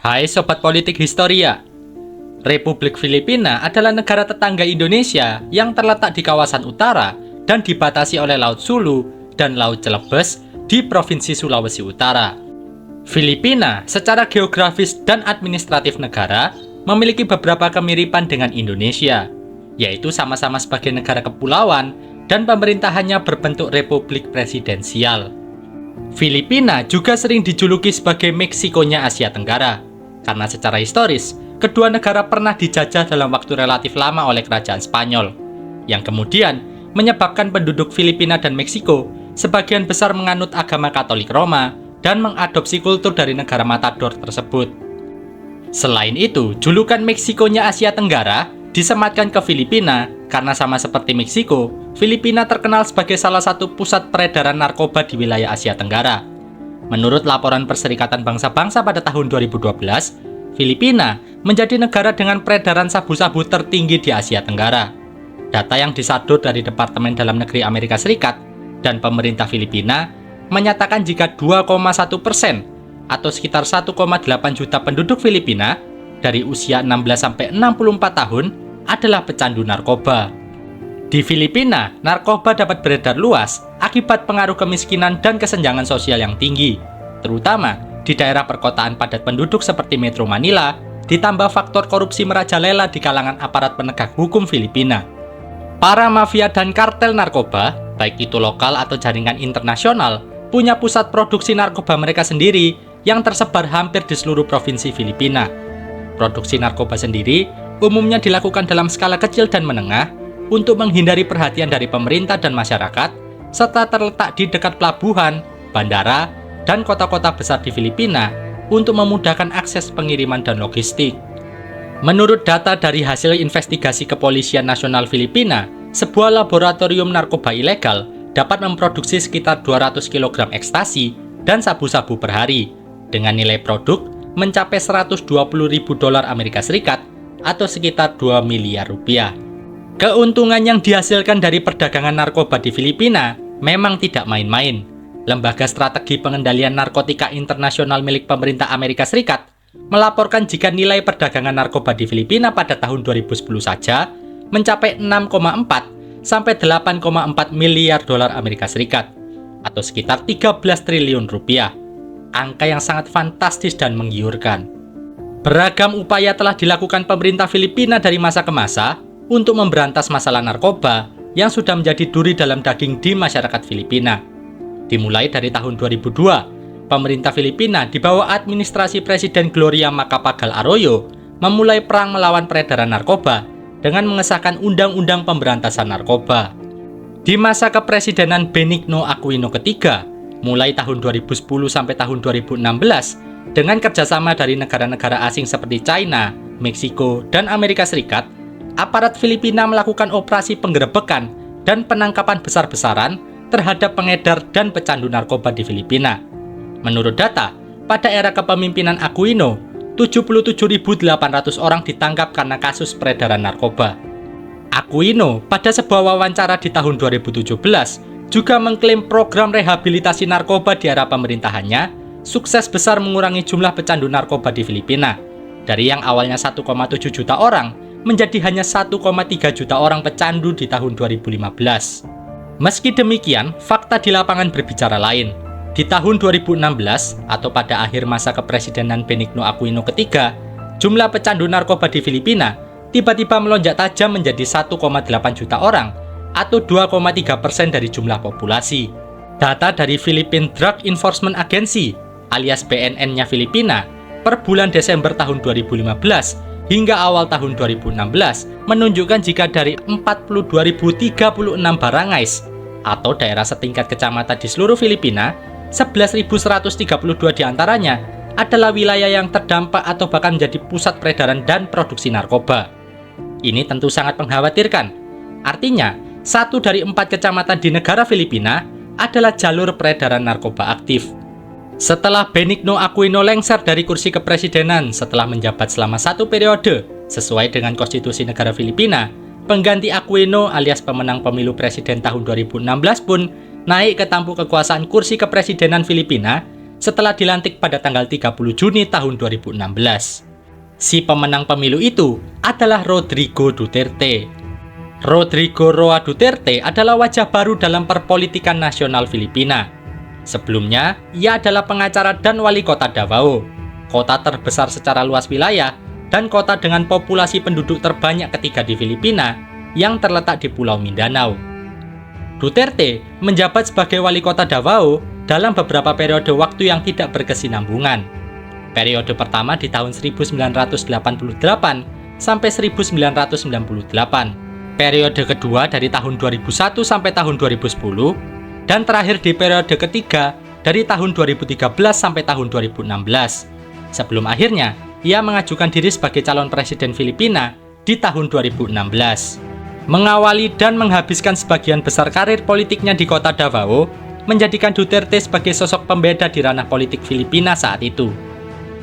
Hai Sobat Politik Historia, Republik Filipina adalah negara tetangga Indonesia yang terletak di kawasan utara dan dibatasi oleh Laut Sulu dan Laut Celebes di Provinsi Sulawesi Utara. Filipina secara geografis dan administratif negara memiliki beberapa kemiripan dengan Indonesia, yaitu sama-sama sebagai negara kepulauan dan pemerintahannya berbentuk republik presidensial. Filipina juga sering dijuluki sebagai Meksikonya Asia Tenggara, karena secara historis, kedua negara pernah dijajah dalam waktu relatif lama oleh kerajaan Spanyol, yang kemudian menyebabkan penduduk Filipina dan Meksiko sebagian besar menganut agama Katolik Roma dan mengadopsi kultur dari negara matador tersebut. Selain itu, julukan Meksikonya Asia Tenggara disematkan ke Filipina karena sama seperti Meksiko, Filipina terkenal sebagai salah satu pusat peredaran narkoba di wilayah Asia Tenggara. Menurut laporan Perserikatan Bangsa-Bangsa pada tahun 2012, Filipina menjadi negara dengan peredaran sabu-sabu tertinggi di Asia Tenggara. Data yang disadur dari Departemen Dalam Negeri Amerika Serikat dan pemerintah Filipina menyatakan jika 2,1% atau sekitar 1,8 juta penduduk Filipina dari usia 16-64 tahun adalah pecandu narkoba. Di Filipina, narkoba dapat beredar luas akibat pengaruh kemiskinan dan kesenjangan sosial yang tinggi, terutama di daerah perkotaan padat penduduk seperti Metro Manila, ditambah faktor korupsi merajalela di kalangan aparat penegak hukum Filipina. Para mafia dan kartel narkoba, baik itu lokal atau jaringan internasional, punya pusat produksi narkoba mereka sendiri yang tersebar hampir di seluruh provinsi Filipina. Produksi narkoba sendiri umumnya dilakukan dalam skala kecil dan menengah untuk menghindari perhatian dari pemerintah dan masyarakat, serta terletak di dekat pelabuhan, bandara, dan kota-kota besar di Filipina untuk memudahkan akses pengiriman dan logistik. Menurut data dari hasil investigasi Kepolisian Nasional Filipina, sebuah laboratorium narkoba ilegal dapat memproduksi sekitar 200 kg ekstasi dan sabu-sabu per hari, dengan nilai produk mencapai 120.000 dolar Amerika Serikat atau sekitar 2 miliar rupiah. Keuntungan yang dihasilkan dari perdagangan narkoba di Filipina memang tidak main-main. Lembaga Strategi Pengendalian Narkotika Internasional milik pemerintah Amerika Serikat melaporkan jika nilai perdagangan narkoba di Filipina pada tahun 2010 saja mencapai 6,4 sampai 8,4 miliar dolar Amerika Serikat atau sekitar 13 triliun rupiah. Angka yang sangat fantastis dan menggiurkan. Beragam upaya telah dilakukan pemerintah Filipina dari masa ke masa untuk memberantas masalah narkoba yang sudah menjadi duri dalam daging di masyarakat Filipina. Dimulai dari tahun 2002, pemerintah Filipina di bawah administrasi Presiden Gloria Macapagal Arroyo memulai perang melawan peredaran narkoba dengan mengesahkan Undang-Undang Pemberantasan Narkoba. Di masa kepresidenan Benigno Aquino ketiga, mulai tahun 2010 sampai tahun 2016, dengan kerjasama dari negara-negara asing seperti China, Meksiko, dan Amerika Serikat, aparat Filipina melakukan operasi penggerebekan dan penangkapan besar-besaran terhadap pengedar dan pecandu narkoba di Filipina. Menurut data, pada era kepemimpinan Aquino, 77.800 orang ditangkap karena kasus peredaran narkoba. Aquino pada sebuah wawancara di tahun 2017 juga mengklaim program rehabilitasi narkoba di era pemerintahannya sukses besar mengurangi jumlah pecandu narkoba di Filipina. Dari yang awalnya 1,7 juta orang, menjadi hanya 1,3 juta orang pecandu di tahun 2015. Meski demikian, fakta di lapangan berbicara lain. Di tahun 2016, atau pada akhir masa kepresidenan Benigno Aquino ketiga, jumlah pecandu narkoba di Filipina tiba-tiba melonjak tajam menjadi 1,8 juta orang, atau 2,3% dari jumlah populasi. Data dari Philippine Drug Enforcement Agency, alias BNN-nya Filipina, per bulan Desember tahun 2015, hingga awal tahun 2016 menunjukkan jika dari 42.036 barangais atau daerah setingkat kecamatan di seluruh Filipina, 11.132 diantaranya adalah wilayah yang terdampak atau bahkan menjadi pusat peredaran dan produksi narkoba. Ini tentu sangat mengkhawatirkan. Artinya, 1 dari 4 kecamatan di negara Filipina adalah jalur peredaran narkoba aktif. Setelah Benigno Aquino lengser dari kursi kepresidenan setelah menjabat selama 1 periode sesuai dengan konstitusi negara Filipina, pengganti Aquino alias pemenang pemilu presiden tahun 2016 pun naik ke tampuk kekuasaan kursi kepresidenan Filipina setelah dilantik pada tanggal 30 Juni tahun 2016. Si pemenang pemilu itu adalah Rodrigo Duterte. Rodrigo Roa Duterte adalah wajah baru dalam perpolitikan nasional Filipina. Sebelumnya, ia adalah pengacara dan wali kota Davao, kota terbesar secara luas wilayah dan kota dengan populasi penduduk terbanyak ketiga di Filipina yang terletak di Pulau Mindanao. Duterte menjabat sebagai wali kota Davao dalam beberapa periode waktu yang tidak berkesinambungan. Periode pertama di tahun 1988 sampai 1998, periode kedua dari tahun 2001 sampai tahun 2010, dan terakhir di periode ketiga dari tahun 2013 sampai tahun 2016. Sebelum akhirnya, ia mengajukan diri sebagai calon presiden Filipina di tahun 2016. Mengawali dan menghabiskan sebagian besar karir politiknya di kota Davao, menjadikan Duterte sebagai sosok pembeda di ranah politik Filipina saat itu.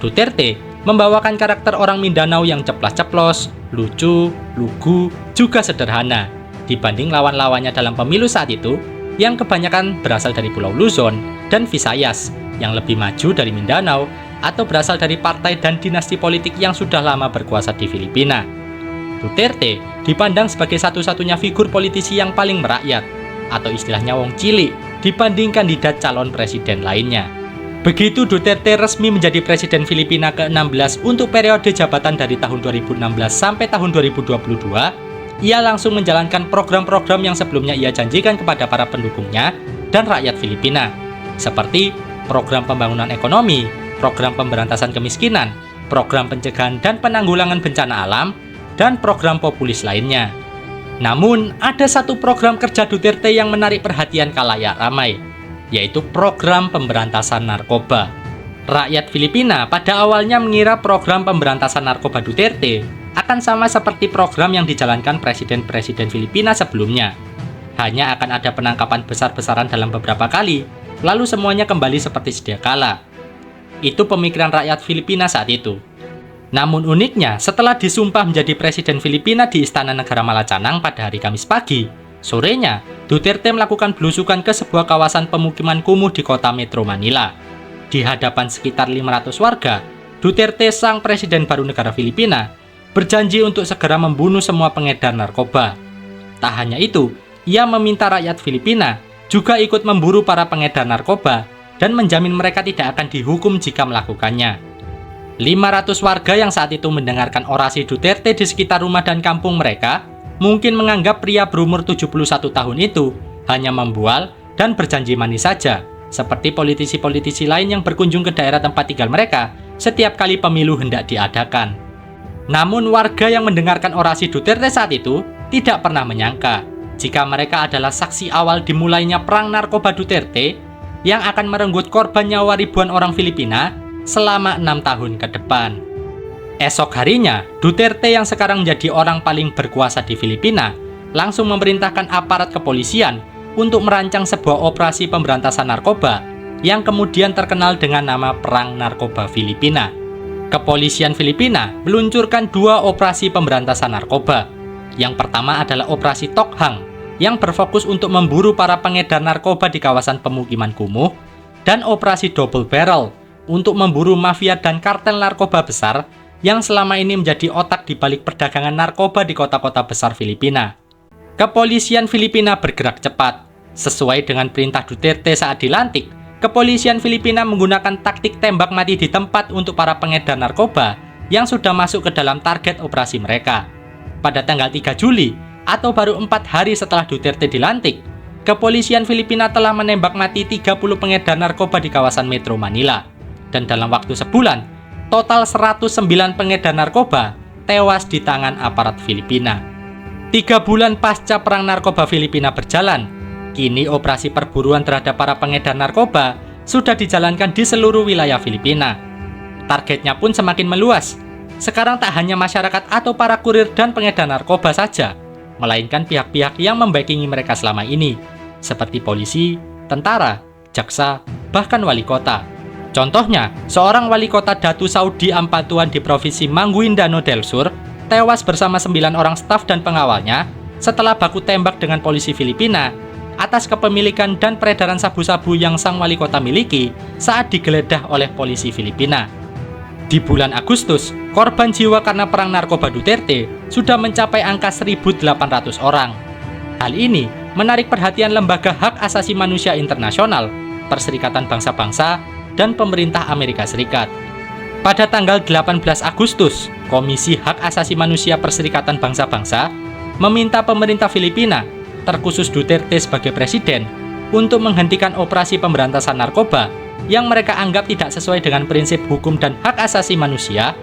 Duterte membawakan karakter orang Mindanao yang ceplas-ceplos, lucu, lugu, juga sederhana, dibanding lawan-lawannya dalam pemilu saat itu, yang kebanyakan berasal dari Pulau Luzon dan Visayas, yang lebih maju dari Mindanao, atau berasal dari partai dan dinasti politik yang sudah lama berkuasa di Filipina. Duterte dipandang sebagai satu-satunya figur politisi yang paling merakyat, atau istilahnya wong cilik, dibanding kandidat calon presiden lainnya. Begitu Duterte resmi menjadi presiden Filipina ke-16 untuk periode jabatan dari tahun 2016 sampai tahun 2022, ia langsung menjalankan program-program yang sebelumnya ia janjikan kepada para pendukungnya dan rakyat Filipina, seperti program pembangunan ekonomi, program pemberantasan kemiskinan, program pencegahan dan penanggulangan bencana alam, dan program populis lainnya. Namun, ada satu program kerja Duterte yang menarik perhatian khalayak ramai, yaitu program pemberantasan narkoba. Rakyat Filipina pada awalnya mengira program pemberantasan narkoba Duterte akan sama seperti program yang dijalankan presiden-presiden Filipina sebelumnya. Hanya akan ada penangkapan besar-besaran dalam beberapa kali, lalu semuanya kembali seperti sedia kala. Itu pemikiran rakyat Filipina saat itu. Namun uniknya, setelah disumpah menjadi presiden Filipina di Istana Negara Malacanang pada hari Kamis pagi, sorenya Duterte melakukan belusukan ke sebuah kawasan pemukiman kumuh di kota Metro Manila. Di hadapan sekitar 500 warga, Duterte, sang presiden baru negara Filipina, berjanji untuk segera membunuh semua pengedar narkoba. Tak hanya itu, ia meminta rakyat Filipina juga ikut memburu para pengedar narkoba dan menjamin mereka tidak akan dihukum jika melakukannya. 500 warga yang saat itu mendengarkan orasi Duterte di sekitar rumah dan kampung mereka mungkin menganggap pria berumur 71 tahun itu hanya membual dan berjanji manis saja, seperti politisi-politisi lain yang berkunjung ke daerah tempat tinggal mereka setiap kali pemilu hendak diadakan. Namun warga yang mendengarkan orasi Duterte saat itu tidak pernah menyangka jika mereka adalah saksi awal dimulainya perang narkoba Duterte yang akan merenggut korban nyawa ribuan orang Filipina selama 6 tahun ke depan. Esok harinya, Duterte yang sekarang menjadi orang paling berkuasa di Filipina langsung memerintahkan aparat kepolisian untuk merancang sebuah operasi pemberantasan narkoba yang kemudian terkenal dengan nama Perang Narkoba Filipina. Kepolisian Filipina meluncurkan 2 operasi pemberantasan narkoba. Yang pertama adalah Operasi Tokhang yang berfokus untuk memburu para pengedar narkoba di kawasan pemukiman kumuh, dan Operasi Double Barrel untuk memburu mafia dan kartel narkoba besar yang selama ini menjadi otak di balik perdagangan narkoba di kota-kota besar Filipina. Kepolisian Filipina bergerak cepat. Sesuai dengan perintah Duterte saat dilantik, kepolisian Filipina menggunakan taktik tembak mati di tempat untuk para pengedar narkoba yang sudah masuk ke dalam target operasi mereka. Pada tanggal 3 Juli, atau baru 4 hari setelah Duterte dilantik, kepolisian Filipina telah menembak mati 30 pengedar narkoba di kawasan Metro Manila. Dan dalam waktu sebulan, total 109 pengedar narkoba tewas di tangan aparat Filipina. 3 bulan pasca perang narkoba Filipina berjalan, kini operasi perburuan terhadap para pengedar narkoba sudah dijalankan di seluruh wilayah Filipina. Targetnya pun semakin meluas. Sekarang tak hanya masyarakat atau para kurir dan pengedar narkoba saja, melainkan pihak-pihak yang membackingi mereka selama ini, seperti polisi, tentara, jaksa, bahkan wali kota. Contohnya, seorang wali kota Datu Saudi Ampatuan di Provinsi Maguindanao del Sur tewas bersama 9 orang staf dan pengawalnya setelah baku tembak dengan polisi Filipina atas kepemilikan dan peredaran sabu-sabu yang sang wali kota miliki saat digeledah oleh polisi Filipina. Di bulan Agustus, korban jiwa karena perang narkoba Duterte sudah mencapai angka 1.800 orang. Hal ini menarik perhatian lembaga hak asasi manusia internasional, Perserikatan Bangsa-Bangsa, dan pemerintah Amerika Serikat. Pada tanggal 18 Agustus, Komisi Hak Asasi Manusia Perserikatan Bangsa-Bangsa meminta pemerintah Filipina, terkhusus Duterte sebagai presiden, untuk menghentikan operasi pemberantasan narkoba yang mereka anggap tidak sesuai dengan prinsip hukum dan hak asasi manusia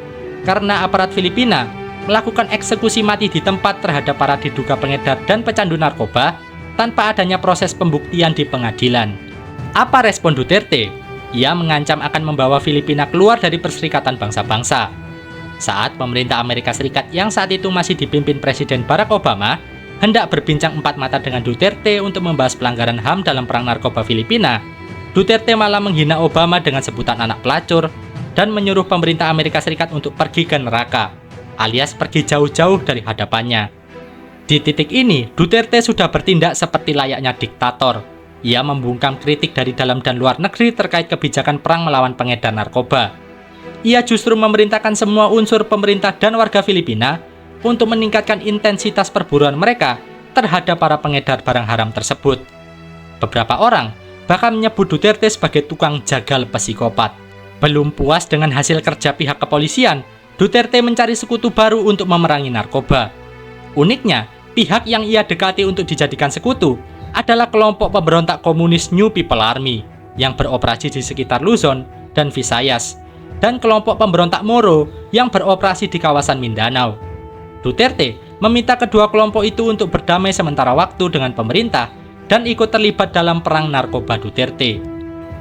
karena aparat Filipina melakukan eksekusi mati di tempat terhadap para diduga pengedar dan pecandu narkoba tanpa adanya proses pembuktian di pengadilan. Apa respon Duterte? Ia mengancam akan membawa Filipina keluar dari Perserikatan Bangsa-Bangsa. Saat pemerintah Amerika Serikat yang saat itu masih dipimpin Presiden Barack Obama hendak berbincang empat mata dengan Duterte untuk membahas pelanggaran HAM dalam perang narkoba Filipina, Duterte malah menghina Obama dengan sebutan anak pelacur dan menyuruh pemerintah Amerika Serikat untuk pergi ke neraka, alias pergi jauh-jauh dari hadapannya. Di titik ini, Duterte sudah bertindak seperti layaknya diktator. Ia membungkam kritik dari dalam dan luar negeri terkait kebijakan perang melawan pengedar narkoba. Ia justru memerintahkan semua unsur pemerintah dan warga Filipina untuk meningkatkan intensitas perburuan mereka terhadap para pengedar barang haram tersebut. Beberapa orang bahkan menyebut Duterte sebagai tukang jagal psikopat. Belum puas dengan hasil kerja pihak kepolisian, Duterte mencari sekutu baru untuk memerangi narkoba. Uniknya, pihak yang ia dekati untuk dijadikan sekutu adalah kelompok pemberontak komunis New People Army yang beroperasi di sekitar Luzon dan Visayas, dan kelompok pemberontak Moro yang beroperasi di kawasan Mindanao. Duterte meminta kedua kelompok itu untuk berdamai sementara waktu dengan pemerintah dan ikut terlibat dalam perang narkoba Duterte.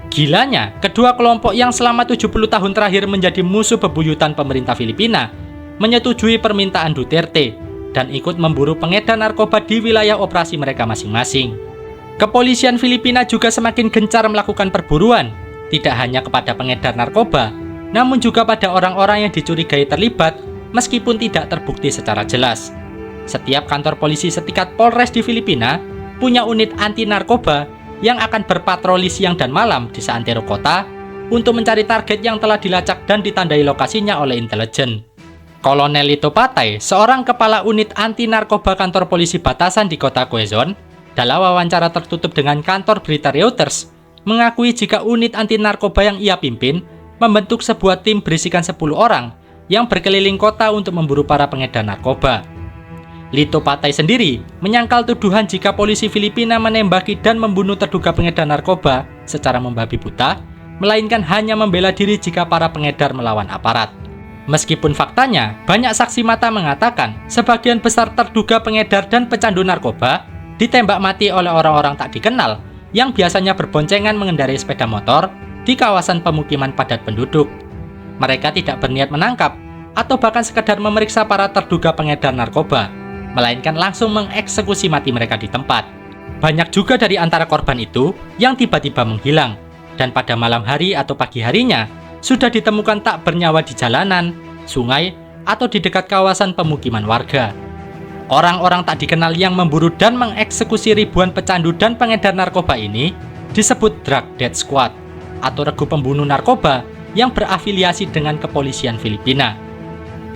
Gilanya, kedua kelompok yang selama 70 tahun terakhir menjadi musuh bebuyutan pemerintah Filipina menyetujui permintaan Duterte dan ikut memburu pengedar narkoba di wilayah operasi mereka masing-masing. Kepolisian Filipina juga semakin gencar melakukan perburuan, tidak hanya kepada pengedar narkoba, namun juga pada orang-orang yang dicurigai terlibat meskipun tidak terbukti secara jelas. Setiap kantor polisi setingkat Polres di Filipina punya unit anti narkoba yang akan berpatroli siang dan malam di seantero kota untuk mencari target yang telah dilacak dan ditandai lokasinya oleh intelijen. Kolonel Lito Patay, seorang kepala unit anti narkoba kantor polisi batasan di kota Quezon, dalam wawancara tertutup dengan kantor berita Reuters, mengakui jika unit anti narkoba yang ia pimpin membentuk sebuah tim berisikan 10 orang yang berkeliling kota untuk memburu para pengedar narkoba. Lito Patay sendiri menyangkal tuduhan jika polisi Filipina menembaki dan membunuh terduga pengedar narkoba secara membabi buta, melainkan hanya membela diri jika para pengedar melawan aparat. Meskipun faktanya, banyak saksi mata mengatakan sebagian besar terduga pengedar dan pecandu narkoba ditembak mati oleh orang-orang tak dikenal yang biasanya berboncengan mengendarai sepeda motor di kawasan pemukiman padat penduduk. Mereka tidak berniat menangkap atau bahkan sekedar memeriksa para terduga pengedar narkoba, melainkan langsung mengeksekusi mati mereka di tempat. Banyak juga dari antara korban itu yang tiba-tiba menghilang, dan pada malam hari atau pagi harinya sudah ditemukan tak bernyawa di jalanan, sungai, atau di dekat kawasan pemukiman warga. Orang-orang tak dikenal yang memburu dan mengeksekusi ribuan pecandu dan pengedar narkoba ini disebut Drug Death Squad, atau regu pembunuh narkoba yang berafiliasi dengan kepolisian Filipina.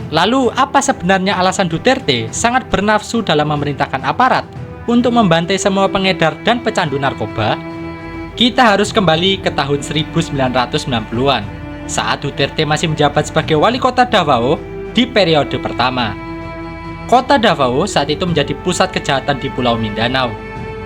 Lalu, apa sebenarnya alasan Duterte sangat bernafsu dalam memerintahkan aparat untuk membantai semua pengedar dan pecandu narkoba? Kita harus kembali ke tahun 1990-an, saat Duterte masih menjabat sebagai wali kota Davao di periode pertama. Kota Davao saat itu menjadi pusat kejahatan di Pulau Mindanao.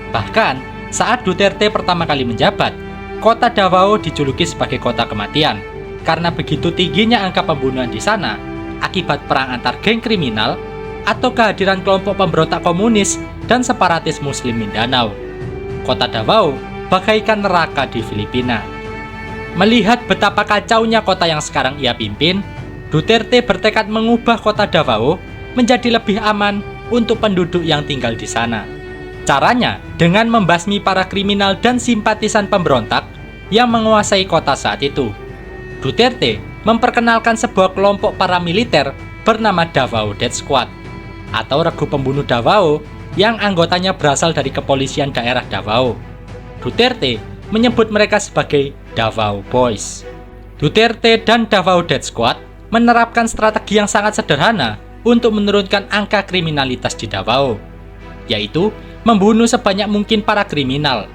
Bahkan, saat Duterte pertama kali menjabat, kota Davao dijuluki sebagai kota kematian karena begitu tingginya angka pembunuhan di sana akibat perang antar geng kriminal atau kehadiran kelompok pemberontak komunis dan separatis Muslim Mindanao. Kota Davao bagaikan neraka di Filipina. Melihat betapa kacaunya kota yang sekarang ia pimpin, Duterte bertekad mengubah kota Davao menjadi lebih aman untuk penduduk yang tinggal di sana. Caranya dengan membasmi para kriminal dan simpatisan pemberontak yang menguasai kota saat itu. Duterte memperkenalkan sebuah kelompok paramiliter bernama Davao Death Squad, atau regu pembunuh Davao yang anggotanya berasal dari kepolisian daerah Davao. Duterte menyebut mereka sebagai Davao Boys. Duterte dan Davao Death Squad menerapkan strategi yang sangat sederhana untuk menurunkan angka kriminalitas di Davao, yaitu membunuh sebanyak mungkin para kriminal.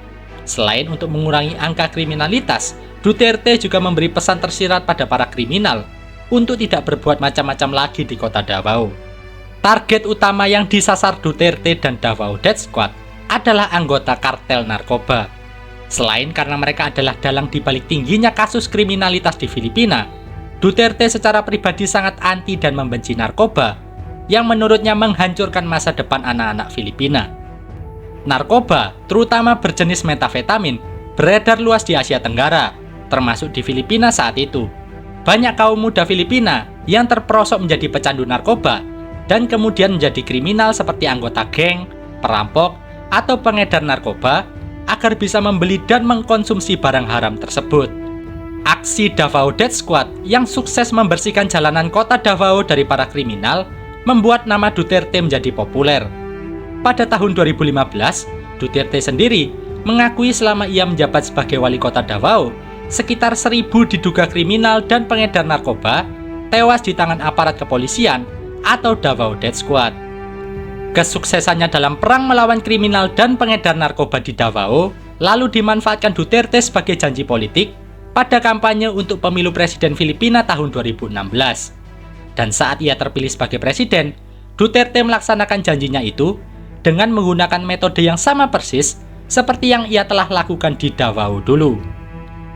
Selain untuk mengurangi angka kriminalitas, Duterte juga memberi pesan tersirat pada para kriminal untuk tidak berbuat macam-macam lagi di kota Davao. Target utama yang disasar Duterte dan Davao Death Squad adalah anggota kartel narkoba. Selain karena mereka adalah dalang di balik tingginya kasus kriminalitas di Filipina, Duterte secara pribadi sangat anti dan membenci narkoba, yang menurutnya menghancurkan masa depan anak-anak Filipina. Narkoba, terutama berjenis metafetamin, beredar luas di Asia Tenggara, termasuk di Filipina saat itu. Banyak kaum muda Filipina yang terperosok menjadi pecandu narkoba dan kemudian menjadi kriminal seperti anggota geng, perampok, atau pengedar narkoba agar bisa membeli dan mengkonsumsi barang haram tersebut. Aksi Davao Death Squad yang sukses membersihkan jalanan kota Davao dari para kriminal membuat nama Duterte menjadi populer. Pada tahun 2015, Duterte sendiri mengakui selama ia menjabat sebagai wali kota Davao, sekitar 1.000 diduga kriminal dan pengedar narkoba tewas di tangan aparat kepolisian atau Davao Death Squad. Kesuksesannya dalam perang melawan kriminal dan pengedar narkoba di Davao lalu dimanfaatkan Duterte sebagai janji politik pada kampanye untuk pemilu presiden Filipina tahun 2016. Dan saat ia terpilih sebagai presiden, Duterte melaksanakan janjinya itu dengan menggunakan metode yang sama persis seperti yang ia telah lakukan di Davao dulu.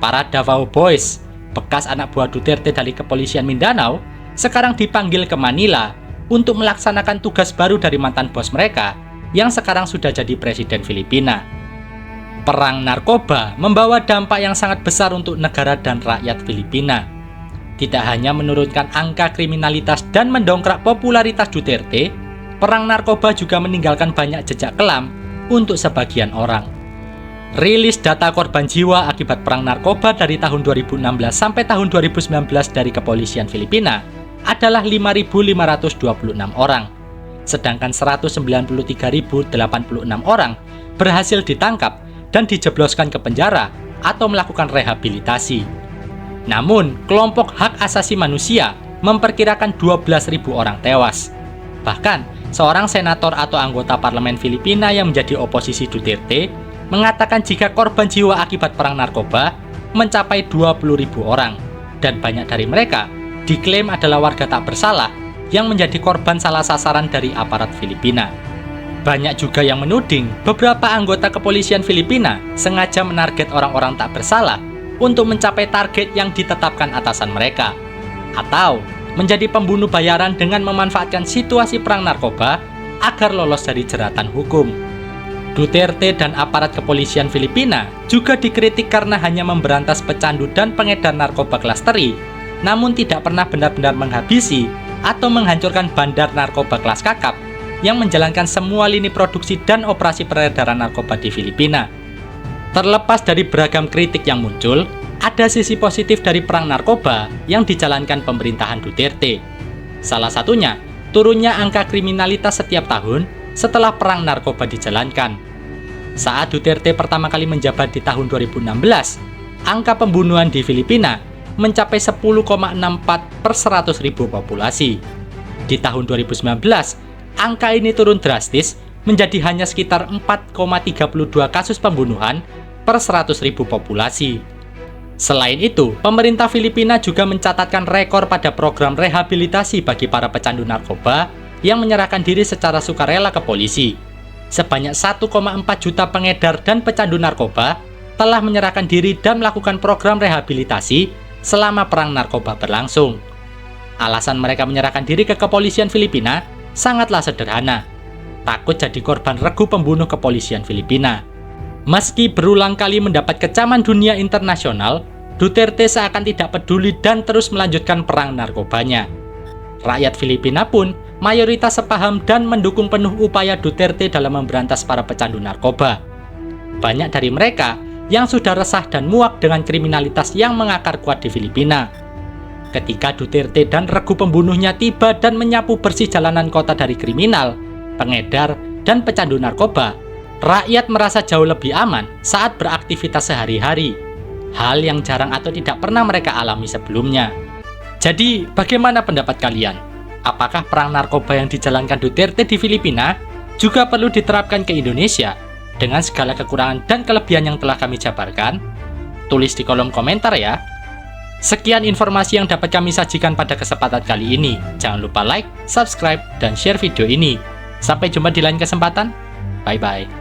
Para Davao Boys, bekas anak buah Duterte dari kepolisian Mindanao, sekarang dipanggil ke Manila untuk melaksanakan tugas baru dari mantan bos mereka yang sekarang sudah jadi presiden Filipina. Perang narkoba membawa dampak yang sangat besar untuk negara dan rakyat Filipina. Tidak hanya menurunkan angka kriminalitas dan mendongkrak popularitas Duterte, perang narkoba juga meninggalkan banyak jejak kelam untuk sebagian orang. Rilis data korban jiwa akibat perang narkoba dari tahun 2016 sampai tahun 2019 dari kepolisian Filipina adalah 5.526 orang, sedangkan 193.086 orang berhasil ditangkap dan dijebloskan ke penjara atau melakukan rehabilitasi. Namun, kelompok hak asasi manusia memperkirakan 12.000 orang tewas. Bahkan, seorang senator atau anggota parlemen Filipina yang menjadi oposisi Duterte mengatakan jika korban jiwa akibat perang narkoba mencapai 20.000 orang, dan banyak dari mereka diklaim adalah warga tak bersalah yang menjadi korban salah sasaran dari aparat Filipina. Banyak juga yang menuding beberapa anggota kepolisian Filipina sengaja menarget orang-orang tak bersalah untuk mencapai target yang ditetapkan atasan mereka, atau menjadi pembunuh bayaran dengan memanfaatkan situasi perang narkoba agar lolos dari jeratan hukum. Duterte dan aparat kepolisian Filipina juga dikritik karena hanya memberantas pecandu dan pengedar narkoba kelas teri, namun tidak pernah benar-benar menghabisi atau menghancurkan bandar narkoba kelas kakap yang menjalankan semua lini produksi dan operasi peredaran narkoba di Filipina. Terlepas dari beragam kritik yang muncul, ada sisi positif dari perang narkoba yang dijalankan pemerintahan Duterte. Salah satunya, turunnya angka kriminalitas setiap tahun setelah perang narkoba dijalankan. Saat Duterte pertama kali menjabat di tahun 2016, angka pembunuhan di Filipina mencapai 10,64 per 100.000 populasi. Di tahun 2019, angka ini turun drastis menjadi hanya sekitar 4,32 kasus pembunuhan per 100.000 populasi. Selain itu, pemerintah Filipina juga mencatatkan rekor pada program rehabilitasi bagi para pecandu narkoba yang menyerahkan diri secara sukarela ke polisi. Sebanyak 1,4 juta pengedar dan pecandu narkoba telah menyerahkan diri dan melakukan program rehabilitasi selama perang narkoba berlangsung. Alasan mereka menyerahkan diri ke kepolisian Filipina sangatlah sederhana. Takut jadi korban regu pembunuh kepolisian Filipina. Meski berulang kali mendapat kecaman dunia internasional, Duterte seakan tidak peduli dan terus melanjutkan perang narkobanya. Rakyat Filipina pun mayoritas sepaham dan mendukung penuh upaya Duterte dalam memberantas para pecandu narkoba. Banyak dari mereka yang sudah resah dan muak dengan kriminalitas yang mengakar kuat di Filipina. Ketika Duterte dan regu pembunuhnya tiba dan menyapu bersih jalanan kota dari kriminal, pengedar, dan pecandu narkoba, rakyat merasa jauh lebih aman saat beraktivitas sehari-hari. Hal yang jarang atau tidak pernah mereka alami sebelumnya. Jadi, bagaimana pendapat kalian? Apakah perang narkoba yang dijalankan Duterte di Filipina juga perlu diterapkan ke Indonesia dengan segala kekurangan dan kelebihan yang telah kami jabarkan? Tulis di kolom komentar ya. Sekian informasi yang dapat kami sajikan pada kesempatan kali ini. Jangan lupa like, subscribe, dan share video ini. Sampai jumpa di lain kesempatan. Bye-bye.